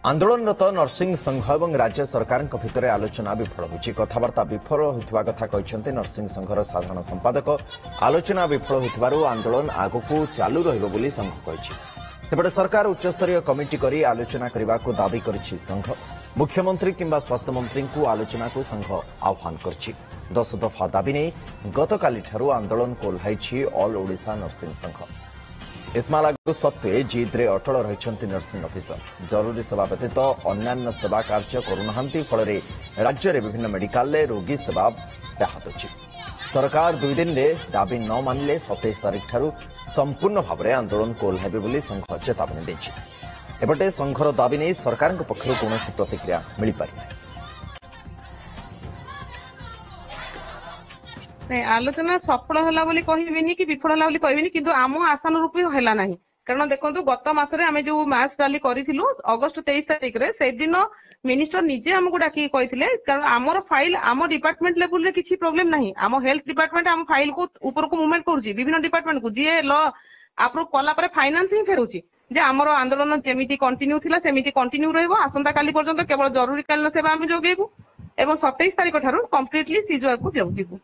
आंदोलनरत nursing संघ और राज्य सरकार भितर आलोचना विफल होती कथबार्ता विफल होता कथा कहते नर्सिंग संघर साधारण संपादक आलोचना विफल हो आंदोलन आगक चालू रही संघ कही सरकार उच्चस्तरीय कमिटी कर आलोचना करने को दावी कर संघ मुख्यमंत्री किंबा स्वास्थ्य मंत्री को आलोचना को संघ आह्वान कर 10 दफा दाबी नहीं गतकाली आंदोलन को ओह्लाई ऑल ओडिशा नर्सिंग संघ इस्मा लागू सत्वे जिद्रे अटल रही नर्सिंग अफिसर जरूरी सेवा व्यतीत अन्य सेवा कार्य करूना फल राज्य में विभिन्न मेडिकल रोगी सेवा ब्याहत अच्छी सरकार 2 दिन में दाबी न मानिले 27 तारीख ठारू संपूर्ण भाव में आंदोलन को ओह्लाइबे संघ चेतावनी देछि। एपटे संघर दाबी नहीं सरकार पक्षर कौन प्रतिक्रिया मिल पारि आलोचना सफल होला बोली कहबिनी कि विफल होला बोली कहबिनी किंतु आम आशानुरूप हैला नाही कारण देखंतु गत मासरे आमे जो मास रैली करिथिलु अगस्त 23 तारिख रे से दिन मिनिस्टर निजे हमकु डाकी कहिथिले कारण हमर फाइल आम डिपार्टमेंट लेवल रे किछि प्रॉब्लम नाही आम हेल्थ डिपार्टमेंट आम फाइल को ऊपर को मूवमेंट करूची विभिन्न डिपार्टमेंट को जे ल अप्रूव कला परे फाइनेंस ही फेरुची जे हमर आंदोलन जेमिति कंटिन्यू थिला सेमिति कंटिन्यू रहबो आसंता काली पर्यंत केवल जरूरी कालीन सेवा आमे जोगेबु एवं 27 तारिख ठारू कंप्लीटली सीजर को जाउजिबु।